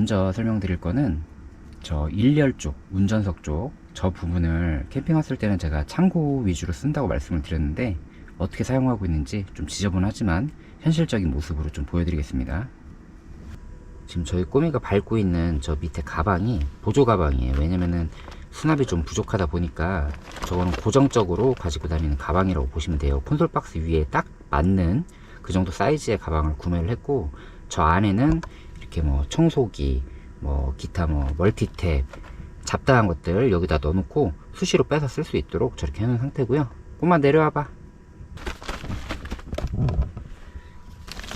먼저 설명드릴 거는 저 1열 쪽, 운전석 쪽 저 부분을 캠핑 왔을 때는 제가 창고 위주로 쓴다고 말씀을 드렸는데 어떻게 사용하고 있는지 좀 지저분하지만 현실적인 모습으로 좀 보여드리겠습니다. 지금 저희 꼬미가 밟고 있는 저 밑에 가방이 보조 가방이에요. 왜냐면은 수납이 좀 부족하다 보니까 저거는 고정적으로 가지고 다니는 가방이라고 보시면 돼요. 콘솔 박스 위에 딱 맞는 그 정도 사이즈의 가방을 구매를 했고, 저 안에는 이렇게 뭐 청소기, 뭐 기타 뭐 멀티탭, 잡다한 것들 여기다 넣어놓고 수시로 빼서 쓸 수 있도록 저렇게 해놓은 상태고요. 꼬마 내려와봐.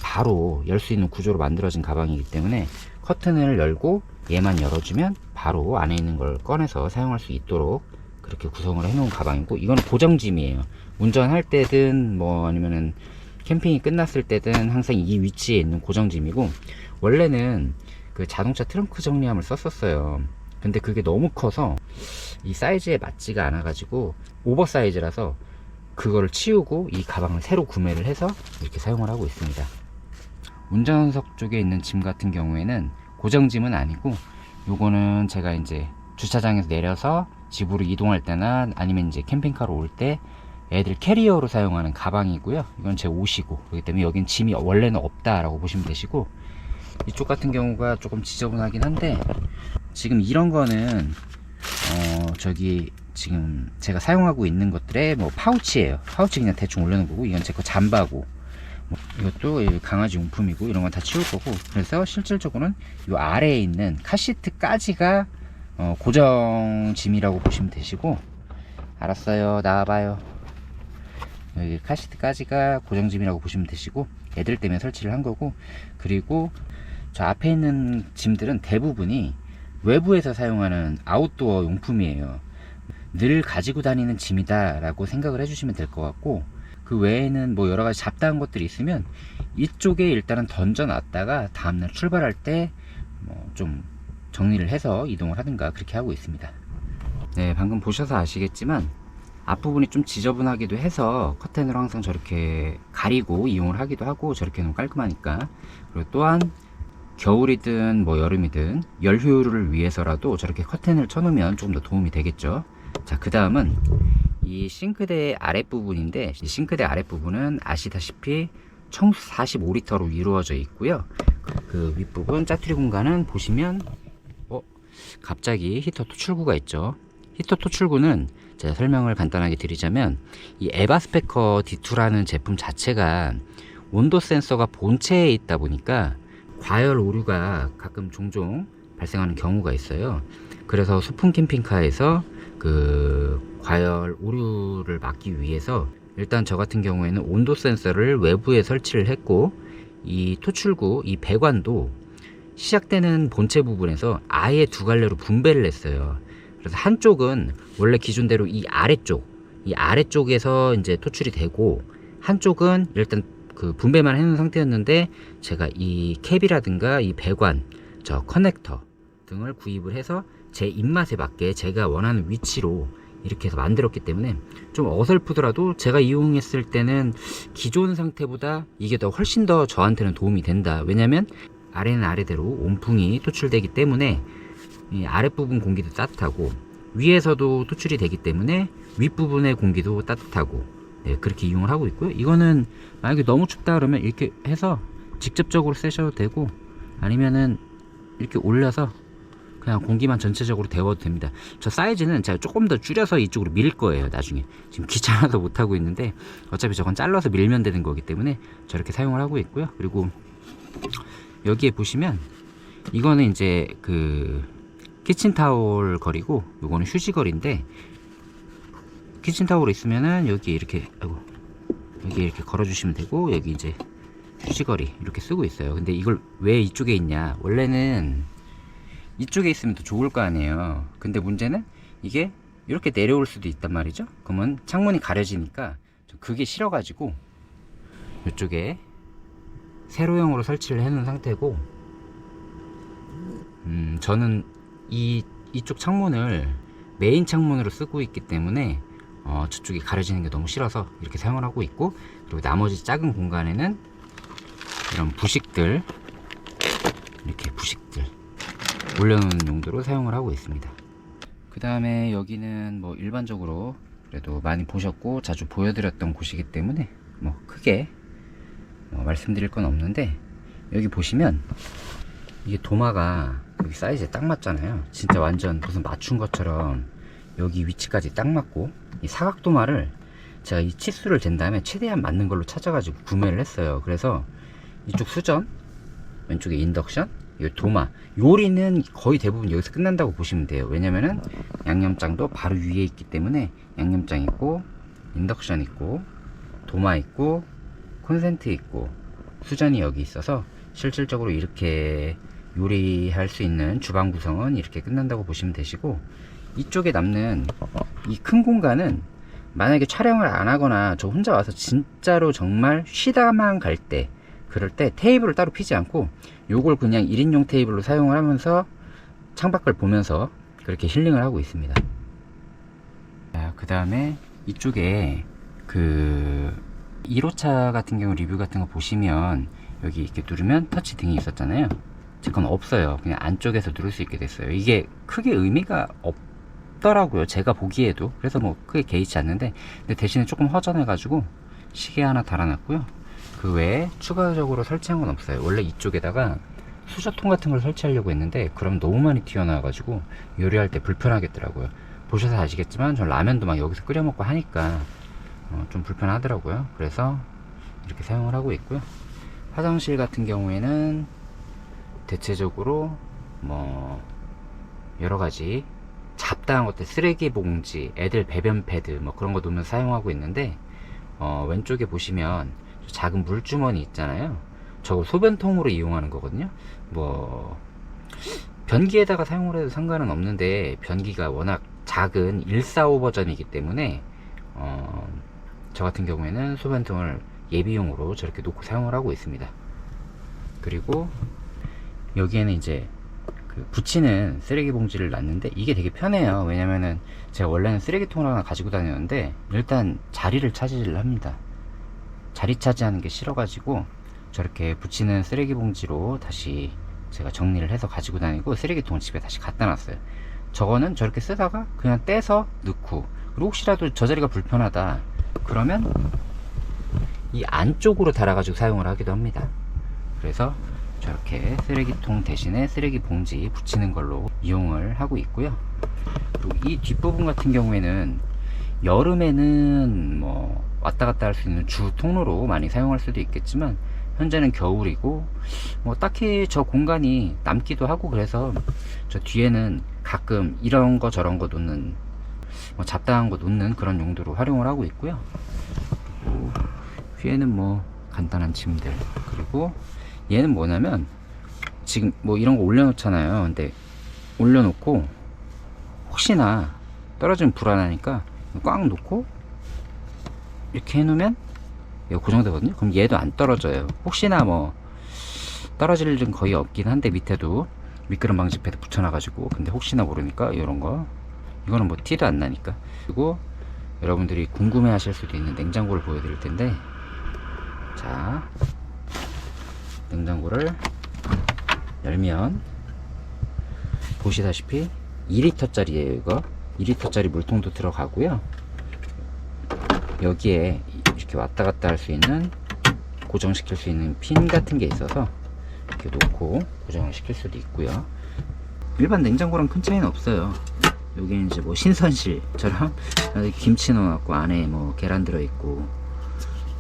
바로 열 수 있는 구조로 만들어진 가방이기 때문에 커튼을 열고 얘만 열어주면 바로 안에 있는 걸 꺼내서 사용할 수 있도록 그렇게 구성을 해놓은 가방이고, 이건 고정짐이에요. 운전할 때든 뭐 아니면은 캠핑이 끝났을 때든 항상 이 위치에 있는 고정짐이고, 원래는 그 자동차 트렁크 정리함을 썼었어요. 근데 그게 너무 커서 이 사이즈에 맞지가 않아 가지고 오버사이즈라서 그거를 치우고 이 가방을 새로 구매를 해서 이렇게 사용을 하고 있습니다. 운전석 쪽에 있는 짐 같은 경우에는 고정짐은 아니고, 요거는 제가 이제 주차장에서 내려서 집으로 이동할 때나 아니면 이제 캠핑카로 올 때 애들 캐리어로 사용하는 가방이고요. 이건 제 옷이고, 그렇기 때문에 여긴 짐이 원래는 없다라고 보시면 되시고, 이쪽 같은 경우가 조금 지저분하긴 한데, 지금 이런 거는 저기 지금 제가 사용하고 있는 것들의 뭐 파우치예요. 파우치 그냥 대충 올려놓은 거고, 이건 제 거 잠바고, 뭐 이것도 강아지 용품이고, 이런 건 다 치울 거고. 그래서 실질적으로는 이 아래에 있는 카시트까지가 고정 짐이라고 보시면 되시고, 알았어요, 나와봐요. 여기 카시트까지가 고정 짐이라고 보시면 되시고, 애들 때문에 설치를 한 거고, 그리고 저 앞에 있는 짐들은 대부분이 외부에서 사용하는 아웃도어 용품이에요. 늘 가지고 다니는 짐이다 라고 생각을 해주시면 될 것 같고, 그 외에는 뭐 여러가지 잡다한 것들이 있으면 이쪽에 일단은 던져 놨다가 다음날 출발할 때 뭐 좀 정리를 해서 이동을 하든가 그렇게 하고 있습니다. 네, 방금 보셔서 아시겠지만 앞부분이 좀 지저분하기도 해서 커튼으로 항상 저렇게 가리고 이용을 하기도 하고, 저렇게 너무 깔끔하니까. 그리고 또한 겨울이든 뭐 여름이든 열 효율을 위해서라도 저렇게 커튼을 쳐놓으면 조금 더 도움이 되겠죠. 자, 그 다음은 이 싱크대 아랫부분인데, 이 싱크대 아랫부분은 아시다시피 청수 45리터로 이루어져 있고요. 그 윗부분 짜투리 공간은 보시면 갑자기 히터 토출구가 있죠. 히터 토출구는 제가 설명을 간단하게 드리자면, 이 에바스페커 D2라는 제품 자체가 온도 센서가 본체에 있다 보니까 과열 오류가 가끔 종종 발생하는 경우가 있어요. 그래서 소품 캠핑카에서 그 과열 오류를 막기 위해서 일단 저 같은 경우에는 온도 센서를 외부에 설치를 했고, 이 토출구, 이 배관도 시작되는 본체 부분에서 아예 두 갈래로 분배를 했어요. 그래서 한쪽은 원래 기존대로 이 아래쪽에서 이제 토출이 되고, 한쪽은 일단 그 분배만 해놓은 상태였는데, 제가 이 캡이라든가 이 배관, 저 커넥터 등을 구입을 해서 제 입맛에 맞게 제가 원하는 위치로 이렇게 해서 만들었기 때문에 좀 어설프더라도 제가 이용했을 때는 기존 상태보다 이게 더 훨씬 더 저한테는 도움이 된다. 왜냐면 아래는 아래대로 온풍이 토출되기 때문에 이 아랫부분 공기도 따뜻하고, 위에서도 토출이 되기 때문에 윗부분의 공기도 따뜻하고, 네, 그렇게 이용을 하고 있고요. 이거는 만약에 너무 춥다 그러면 이렇게 해서 직접적으로 쓰셔도 되고, 아니면은 이렇게 올려서 그냥 공기만 전체적으로 데워도 됩니다. 저 사이즈는 제가 조금 더 줄여서 이쪽으로 밀 거예요, 나중에. 지금 귀찮아서 못하고 있는데 어차피 저건 잘라서 밀면 되는 거기 때문에 저렇게 사용을 하고 있고요. 그리고 여기에 보시면 이거는 이제 그 키친타올 거리고, 요거는 휴지거리인데, 키친타올 있으면은 여기 이렇게 여기 이렇게 걸어주시면 되고, 여기 이제 휴지거리 이렇게 쓰고 있어요. 근데 이걸 왜 이쪽에 있냐, 원래는 이쪽에 있으면 더 좋을 거 아니에요. 근데 문제는 이게 이렇게 내려올 수도 있단 말이죠. 그러면 창문이 가려지니까 그게 싫어가지고 이쪽에 세로형으로 설치를 해놓은 상태고, 저는 이쪽 창문을 메인 창문으로 쓰고 있기 때문에 저쪽이 가려지는 게 너무 싫어서 이렇게 사용을 하고 있고, 그리고 나머지 작은 공간에는 이런 부식들, 이렇게 부식들 올려놓는 용도로 사용을 하고 있습니다. 그 다음에 여기는 뭐 일반적으로 그래도 많이 보셨고 자주 보여드렸던 곳이기 때문에 뭐 크게 말씀드릴 건 없는데, 여기 보시면 이게 도마가 여기 사이즈에 딱 맞잖아요. 진짜 완전 무슨 맞춘 것처럼 여기 위치까지 딱 맞고, 이 사각도마를 제가 이 치수를 잰 다음에 최대한 맞는 걸로 찾아가지고 구매를 했어요. 그래서 이쪽 수전, 왼쪽에 인덕션, 이 도마, 요리는 거의 대부분 여기서 끝난다고 보시면 돼요. 왜냐면은 양념장도 바로 위에 있기 때문에 양념장 있고, 인덕션 있고, 도마 있고, 콘센트 있고, 수전이 여기 있어서 실질적으로 이렇게 요리할 수 있는 주방 구성은 이렇게 끝난다고 보시면 되시고, 이쪽에 남는 이 큰 공간은 만약에 촬영을 안 하거나 저 혼자 와서 진짜로 정말 쉬다만 갈 때, 그럴 때 테이블을 따로 피지 않고 요걸 그냥 1인용 테이블로 사용을 하면서 창밖을 보면서 그렇게 힐링을 하고 있습니다. 그 다음에 이쪽에 그 1호차 같은 경우 리뷰 같은 거 보시면 여기 이렇게 누르면 터치 등이 있었잖아요. 제 건 없어요. 그냥 안쪽에서 누를 수 있게 됐어요. 이게 크게 의미가 없더라고요, 제가 보기에도. 그래서 뭐 크게 개의치 않는데, 근데 대신에 조금 허전해 가지고 시계 하나 달아놨고요. 그 외에 추가적으로 설치한 건 없어요. 원래 이쪽에다가 수저통 같은 걸 설치하려고 했는데 그럼 너무 많이 튀어나와 가지고 요리할 때 불편하겠더라고요. 보셔서 아시겠지만 전 라면도 막 여기서 끓여 먹고 하니까 좀 불편하더라고요. 그래서 이렇게 사용을 하고 있고요. 화장실 같은 경우에는 대체적으로 뭐 여러가지 잡다한 것들, 쓰레기 봉지, 애들 배변 패드 뭐 그런 거 놓으면서 사용하고 있는데, 왼쪽에 보시면 작은 물주머니 있잖아요. 저거 소변통으로 이용하는 거거든요. 뭐 변기에다가 사용을 해도 상관은 없는데, 변기가 워낙 작은 145 버전이기 때문에 저 같은 경우에는 소변통을 예비용으로 저렇게 놓고 사용을 하고 있습니다. 그리고 여기에는 이제 그 붙이는 쓰레기 봉지를 놨는데 이게 되게 편해요. 왜냐면은 제가 원래는 쓰레기통을 하나 가지고 다녔는데 일단 자리를 차지를 합니다. 자리 차지하는 게 싫어가지고 저렇게 붙이는 쓰레기 봉지로 다시 제가 정리를 해서 가지고 다니고, 쓰레기통을 집에 다시 갖다 놨어요. 저거는 저렇게 쓰다가 그냥 떼서 넣고, 그리고 혹시라도 저 자리가 불편하다 그러면 이 안쪽으로 달아가지고 사용을 하기도 합니다. 그래서 저렇게 쓰레기통 대신에 쓰레기 봉지 붙이는 걸로 이용을 하고 있고요. 그리고 이 뒷부분 같은 경우에는 여름에는 뭐 왔다 갔다 할 수 있는 주 통로로 많이 사용할 수도 있겠지만, 현재는 겨울이고 뭐 딱히 저 공간이 남기도 하고, 그래서 저 뒤에는 가끔 이런 거 저런 거 놓는, 뭐 잡다한 거 놓는 그런 용도로 활용을 하고 있고요. 위에는 뭐 간단한 짐들, 그리고 얘는 뭐냐면 지금 뭐 이런 거 올려놓잖아요. 근데 올려놓고 혹시나 떨어지면 불안하니까 꽉 놓고 이렇게 해놓으면 얘가 고정되거든요. 그럼 얘도 안 떨어져요. 혹시나 뭐 떨어질 일은 거의 없긴 한데, 밑에도 미끄럼 방지 패드 붙여놔가지고, 근데 혹시나 모르니까 이런 거, 이거는 뭐 티도 안 나니까. 그리고 여러분들이 궁금해 하실 수도 있는 냉장고를 보여드릴 텐데, 자, 냉장고를 열면 보시다시피 2리터짜리예요 이거. 2리터짜리 물통도 들어가고요. 여기에 이렇게 왔다 갔다 할 수 있는, 고정시킬 수 있는 핀 같은 게 있어서 이렇게 놓고 고정을 시킬 수도 있고요. 일반 냉장고랑 큰 차이는 없어요. 여기는 이제 뭐 신선실처럼 김치 넣어갖고 안에 뭐 계란 들어있고,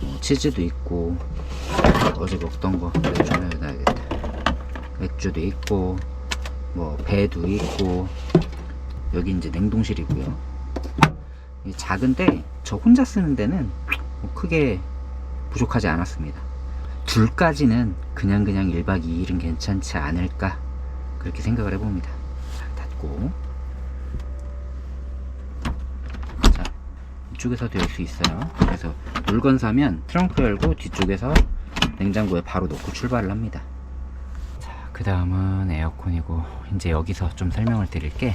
뭐 치즈도 있고, 어제 먹던 거 맥주 넣어야겠다. 맥주도 있고, 뭐 배도 있고, 여기 이제 냉동실이고요. 작은데 저 혼자 쓰는 데는 뭐 크게 부족하지 않았습니다. 둘까지는 그냥 1박 2일은 괜찮지 않을까, 그렇게 생각을 해봅니다. 자, 닫고, 자, 이쪽에서도 열 수 있어요. 그래서 물건 사면 트렁크 열고 뒤쪽에서 냉장고에 바로 넣고 출발을 합니다. 자, 그 다음은 에어컨이고, 이제 여기서 좀 설명을 드릴게,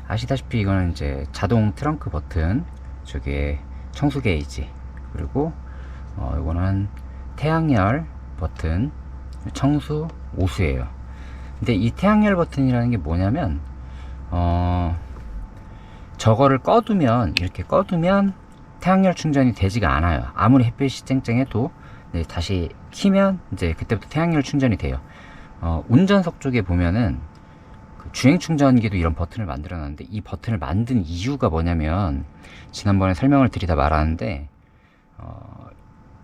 아시다시피 이거는 이제 자동 트렁크 버튼, 저게 청소 게이지, 그리고 이거는 태양열 버튼, 청수 오수예요. 근데 이 태양열 버튼이라는 게 뭐냐면 저거를 꺼두면, 이렇게 꺼두면 태양열 충전이 되지가 않아요. 아무리 햇빛이 쨍쨍해도. 네, 다시 키면 이제 그때부터 태양열 충전이 돼요. 운전석 쪽에 보면은 그 주행 충전기도 이런 버튼을 만들어 놨는데, 이 버튼을 만든 이유가 뭐냐면, 지난번에 설명을 드리다 말았는데,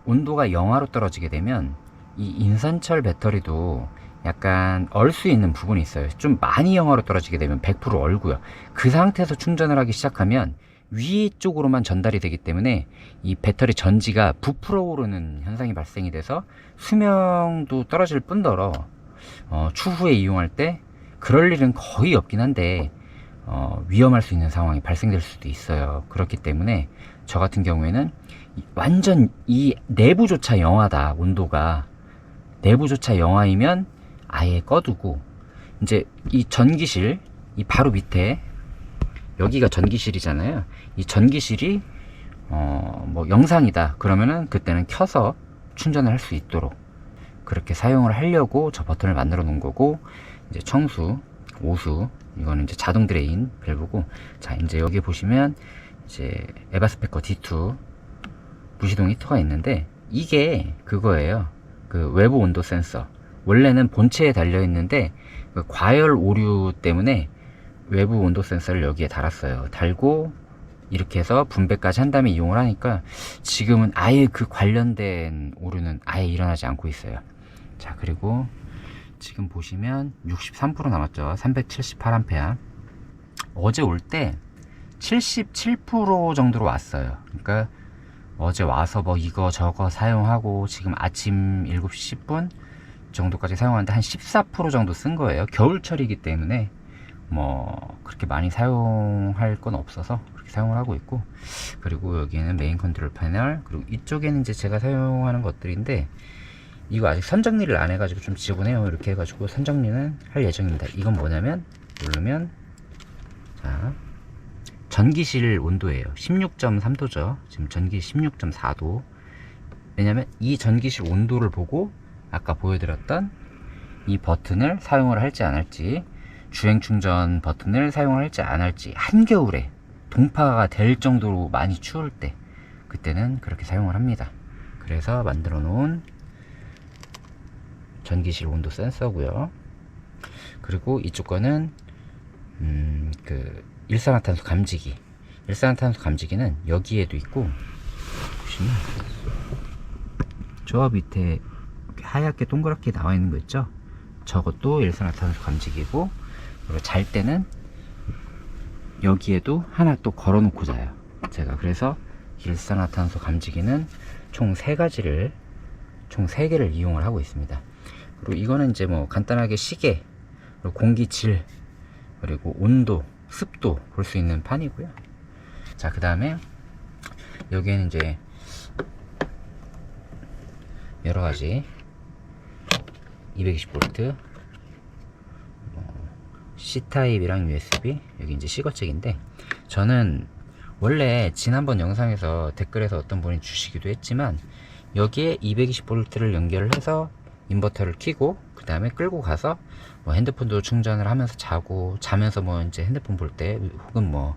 온도가 영하로 떨어지게 되면 이 인산철 배터리도 약간 얼 수 있는 부분이 있어요. 좀 많이 영하로 떨어지게 되면 100% 얼고요. 그 상태에서 충전을 하기 시작하면 위쪽으로만 전달이 되기 때문에 이 배터리 전지가 부풀어 오르는 현상이 발생이 돼서 수명도 떨어질 뿐더러 추후에 이용할 때 그럴 일은 거의 없긴 한데 위험할 수 있는 상황이 발생될 수도 있어요. 그렇기 때문에 저 같은 경우에는 완전 이 내부조차 영하다, 온도가 내부조차 영하이면 아예 꺼두고, 이제 이 전기실, 이 바로 밑에 여기가 전기실이잖아요. 이 전기실이 뭐 영상이다 그러면은 그때는 켜서 충전을 할 수 있도록 그렇게 사용을 하려고 저 버튼을 만들어 놓은 거고, 이제 청수, 오수, 이거는 이제 자동 드레인 밸브고, 자 이제 여기 보시면 이제 에바스페커 D2 무시동 히터가 있는데, 이게 그거예요. 그 외부 온도 센서. 원래는 본체에 달려 있는데 그 과열 오류 때문에 외부 온도 센서를 여기에 달았어요. 달고 이렇게 해서 분배까지 한 다음에 이용을 하니까 지금은 아예 그 관련된 오류는 아예 일어나지 않고 있어요. 자, 그리고 지금 보시면 63% 남았죠. 378A. 어제 올 때 77% 정도로 왔어요. 그러니까 어제 와서 뭐 이거 저거 사용하고 지금 아침 7시 10분 정도까지 사용하는데 한 14% 정도 쓴 거예요. 겨울철이기 때문에 뭐 그렇게 많이 사용할 건 없어서 그렇게 사용을 하고 있고, 그리고 여기에는 메인 컨트롤 패널, 그리고 이쪽에는 이제 제가 사용하는 것들인데, 이거 아직 선정리를 안 해가지고 좀 지저분해요. 이렇게 해가지고 선정리는 할 예정입니다. 이건 뭐냐면, 누르면 자 전기실 온도예요. 16.3도죠. 지금 전기 16.4도. 왜냐면 이 전기실 온도를 보고 아까 보여드렸던 이 버튼을 사용을 할지 안 할지, 주행 충전 버튼을 사용을 할지 안 할지, 한겨울에 동파가 될 정도로 많이 추울 때 그때는 그렇게 사용을 합니다. 그래서 만들어 놓은 전기실 온도 센서고요. 그리고 이쪽 거는 그 일산화탄소 감지기. 일산화탄소 감지기는 여기에도 있고, 보시면 저 밑에 하얗게 동그랗게 나와 있는 거 있죠? 저것도 일산화탄소 감지기고, 그리고 잘 때는 여기에도 하나 또 걸어 놓고 자요. 제가 그래서 일산화탄소 감지기는 총 3개를 이용을 하고 있습니다. 그리고 이거는 이제 뭐 간단하게 시계, 그리고 공기질, 그리고 온도, 습도 볼 수 있는 판이고요. 자, 그 다음에 여기에는 이제 여러가지 220V C타입이랑 USB, 여기 이제 C거잭인데, 저는 원래 지난번 영상에서 댓글에서 어떤 분이 주시기도 했지만 여기에 220V를 연결을 해서 인버터를 켜고 그 다음에 끌고 가서 뭐 핸드폰도 충전을 하면서 자면서 뭐 이제 핸드폰 볼 때, 혹은 뭐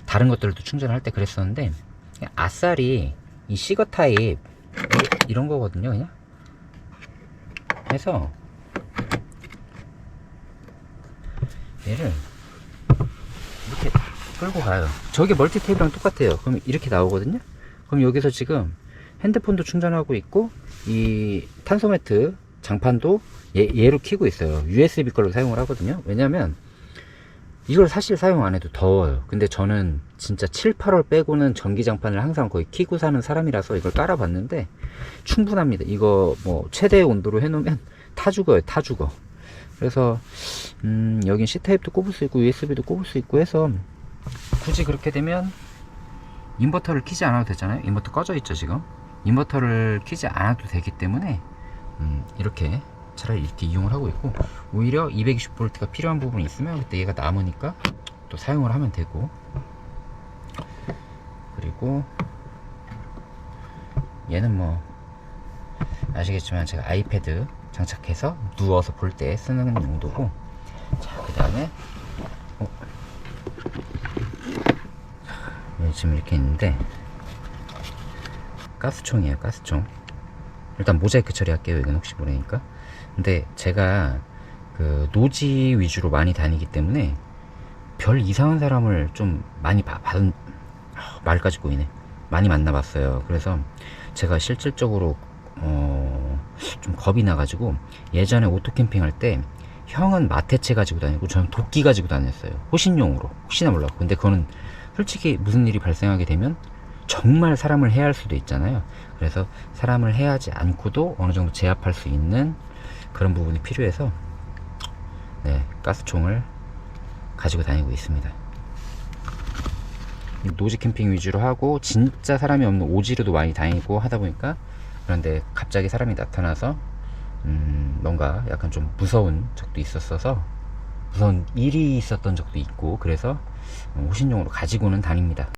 다른 것들도 충전할 때 그랬었는데, 아싸리 이 C거 타입 이런 거거든요. 그냥 해서 얘를 이렇게 끌고 가요. 저게 멀티 테이프랑 똑같아요. 그럼 이렇게 나오거든요. 그럼 여기서 지금 핸드폰도 충전하고 있고, 이 탄소 매트 장판도 얘로 켜고 있어요. USB 걸로 사용을 하거든요. 왜냐면 이걸 사실 사용 안 해도 더워요. 근데 저는 진짜 7, 8월 빼고는 전기장판을 항상 거의 켜고 사는 사람이라서 이걸 깔아봤는데 충분합니다. 이거 뭐 최대 온도로 해놓으면 타 죽어요. 타 죽어. 그래서 여긴 C타입도 꼽을 수 있고 USB도 꼽을 수 있고 해서, 굳이 그렇게 되면 인버터를 켜지 않아도 되잖아요. 인버터 꺼져 있죠 지금. 인버터를 켜지 않아도 되기 때문에 이렇게 차라리 이렇게 이용을 하고 있고, 오히려 220V가 필요한 부분이 있으면 그때 얘가 남으니까 또 사용을 하면 되고, 그리고 얘는 뭐 아시겠지만 제가 아이패드 장착해서 누워서 볼 때 쓰는 용도고, 자, 그 다음에 지금 이렇게 있는데 가스총이에요. 가스총. 일단 모자이크 처리할게요. 이건 혹시 모르니까. 근데 제가 그 노지 위주로 많이 다니기 때문에 별 이상한 사람을 좀 많이 받은, 말까지 꼬이네, 많이 만나봤어요. 그래서 제가 실질적으로 좀 겁이 나가지고, 예전에 오토캠핑 할 때 형은 마테체 가지고 다니고 저는 도끼 가지고 다녔어요. 호신용으로, 혹시나 몰라고. 근데 그거는 솔직히 무슨 일이 발생하게 되면 정말 사람을 해할 수도 있잖아요. 그래서 사람을 해하지 않고도 어느 정도 제압할 수 있는 그런 부분이 필요해서, 네, 가스총을 가지고 다니고 있습니다. 노지 캠핑 위주로 하고, 진짜 사람이 없는 오지로도 많이 다니고 하다 보니까, 그런데 갑자기 사람이 나타나서 뭔가 약간 좀 무서운 적도 있었어서, 무서운 일이 있었던 적도 있고, 그래서 호신용으로 가지고는 다닙니다.